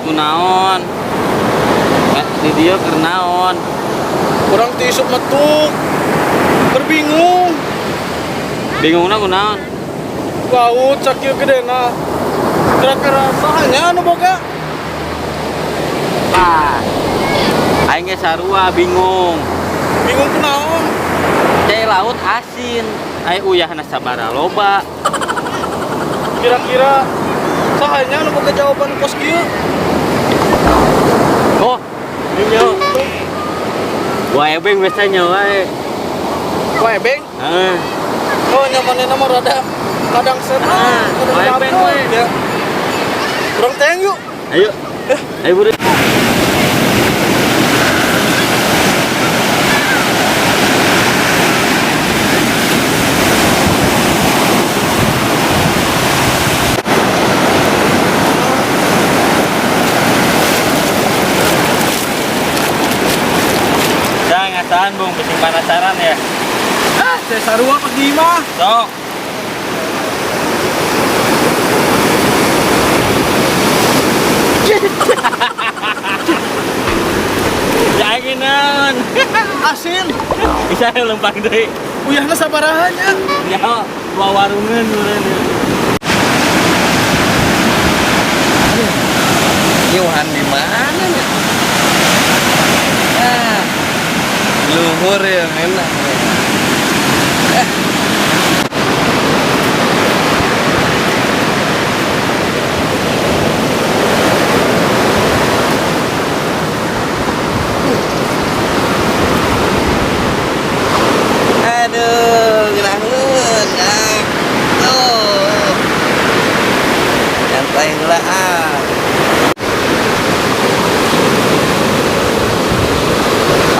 kunaon? Di dia kernaon? Kurang tisuk metuk. Berbingung. Bingungna kunaon? Laut sakit gedena. Kira-kira sahanya anu boga? Ah. Aing ge sarua bingung. Bingung kunaon? Cai laut asin. Ai uyahna sabara loba. Kira-kira sahanya anu boga jawaban kos kieu? Oh, ini wah ebeng biasanya wae. Wae beng. Heeh. Oh nyamannya mah rada kadang senang, kadang wae beng capek. we. Ya. Kurang teng yuk. Ayo. Ayo buru. Ngasahan bung, bikin penasaran ya. Saya sarua pas di mah. Sok. Jangan. Asin. Bisa lempang deh. Uyahna sabarahannya. Ya, dua warungan urang. Iwan di mana nih? Ah. Luhur ya enak. Aduh, ngelamun. Tuh. Santai heula ah.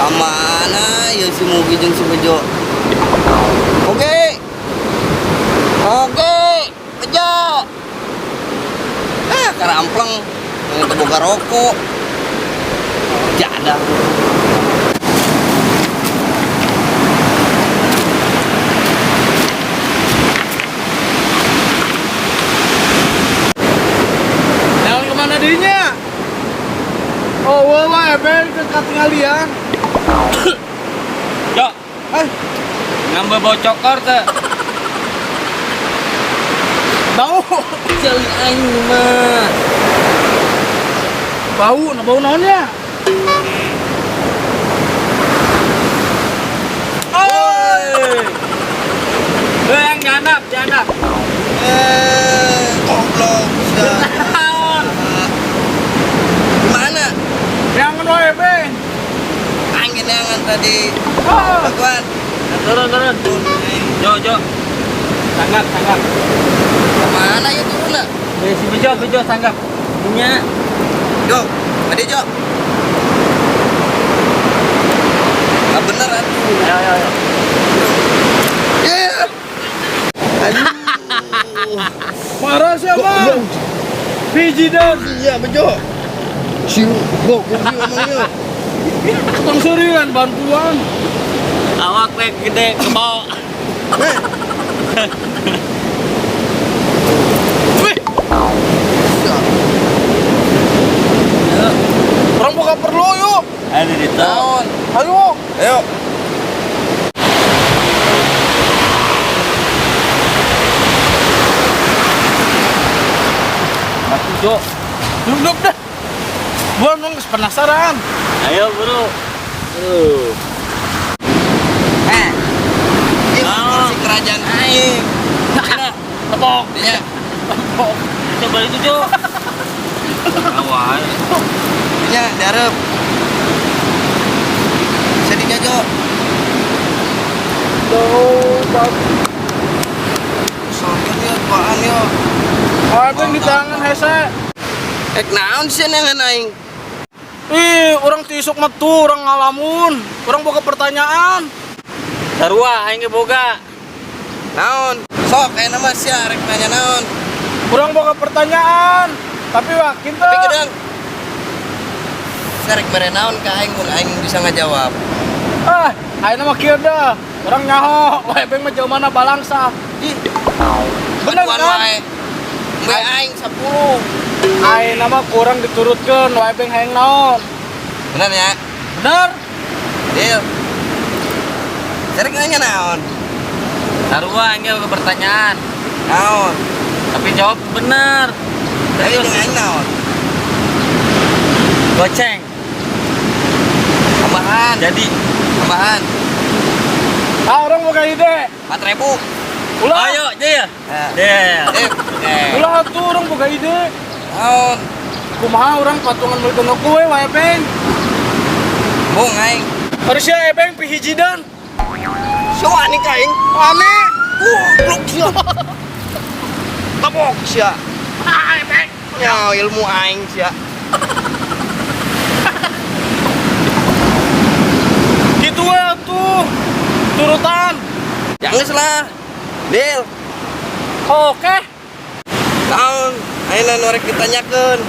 Amana ya si Mugi jeung si Bejo. Oke. Bejo. Karampleng yang boga rokok. Jadah. Jalan kemana dirinya? Oh, wah, ebel dekat ngalian. Yo, nambah bau cokor teh. Bau. Jeli aing mah. Bau naonnya? Yang janap. Goblok. Naon? Mana? Yang anu ebeng. Angin yang tadi. Baguan. Turun. Jo. Sanggap. Kemana ya turun lah? Si Bejo sanggap. Punya. Jo, ada Jo. Ah bener atuh. Ayo. Yeah. Aduh. Marah siapa? Biji dan. Iya, Bejo. Siu, ngomongnya. Tukang serian bantuan. Awak lek gede ke bawah. Wih. Orang buka perlu yuk. Ada di tahun. Ayo. Masuk Jo. Duduk dah. Gua nunggu penasaran. Ayo bro. Si kerajaan aing. Tepok. Iya. Coba itu Jo. Awal. Iya, darep. Sedihnya Jo. Bagus. Soalnya dia apaan yo? Ada di tangan hese. Naon sih nengen aing? Orang tisuk metu, orang ngalamun, orang boga pertanyaan. Sarua aing ge boga. Naon? Sok kayak nama sih rek nanya naon. Orang boga pertanyaan, tapi wakin tuh. Tapi gedang. Sarek mere naon ka aing mun aing bisa ngajawab. Aing mah kieu dah. Orang nyaho, wae beng mah jauh mana balangsa. Bener kan? Wae aing 10. Ai nama kurang diturutkeun wae beng hayang naon. Bener ya? Bener? Deal. Cari nanya naon? Sarua anggil ke pertanyaan. Naon? Tapi jawab bener. Ayo dengan naon? Goceng. Tambahan. Jadi Tambahan. Ah, orang boga ide. 4.000. Ulah. ayo deal. Nah. Deal. Oke. Ulah tuh orang boga ide. Naon? Kumaha orang patungan meuli teu kue wae beng. Bung aing. Harusnya beng pihiji dan. So ani ka aing. Ane. Goblok sia. Tabok sia. Ah, beng. Ya ilmu aing sia. Gitu we tuh. Turutan. Jangan lah. Deal. Oke. Naon? Ayeuna nu rek ditanyakeun.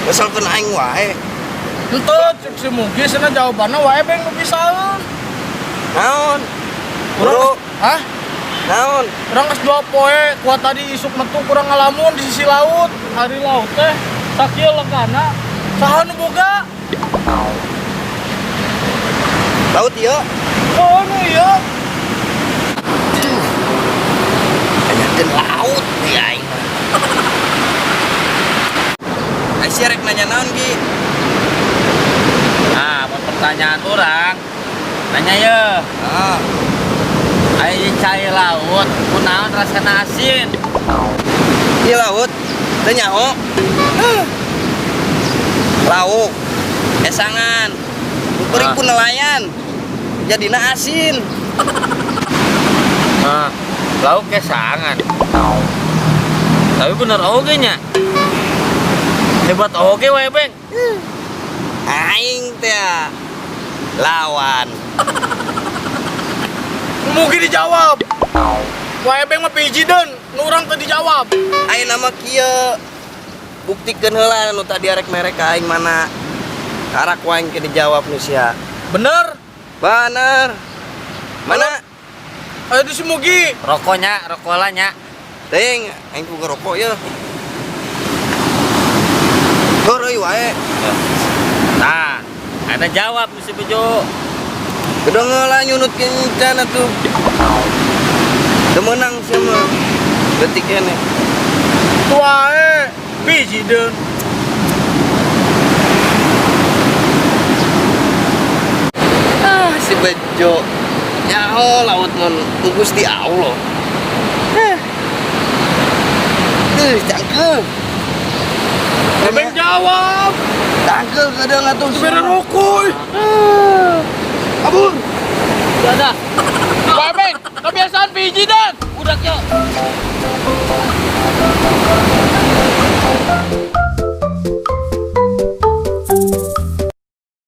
Misalkan aing wae. Henteu cek si Mugi sana jawabanna wae beng nu pisaeun. Naon? Urang Bro, hah? naon? Urang geus 2 poe kuat tadi isuk metu kurang ngalamun di sisi laut. Hari laut teh sakieu legana. Saha nu boga? Laut ieu. Oh nu ieu. Tanyakeun laut di aing. Aing sia rek nanya naon Gi? Nah, mau pertanyaan orang. Nanya ya. Ah, Ayo cai laut, kunaon rasana asin. ieu laut. Teu nyaho. Lauk. Esangan. Beuring ku nelayan. Jadina asin. Nah, lauk kesangan. Tapi bener oge nya. Hebat oge wae beng. Aing teh lawan. Mugi dijawab. Wae beng mah pihiji dan nu urang teu dijawab. Aing nama kieu. Buktikeun heula nu tadi arek merek ka aing mana. Karak wae ke dijawab nu sia. Bener. Bener. Mana? Ayo di si Mugi. Rokoknya, rokolanya. Ting, aing ku ngerokok ya. Heureui wae. Nah, ada jawab si Bejo. Udah ngelah nyunutkeun can atuh. Teu meunang sia mah. Detik kene. Wae pihiji dan. Ah, si Bejo. Nyaho laut mun Gusti Allah. Cangkeum. Beng jawab. Cangkeum kadang atuh. Bere rokok. Kabur. Ada. Wae beng kebiasaan pihiji dan. Udah, Cok.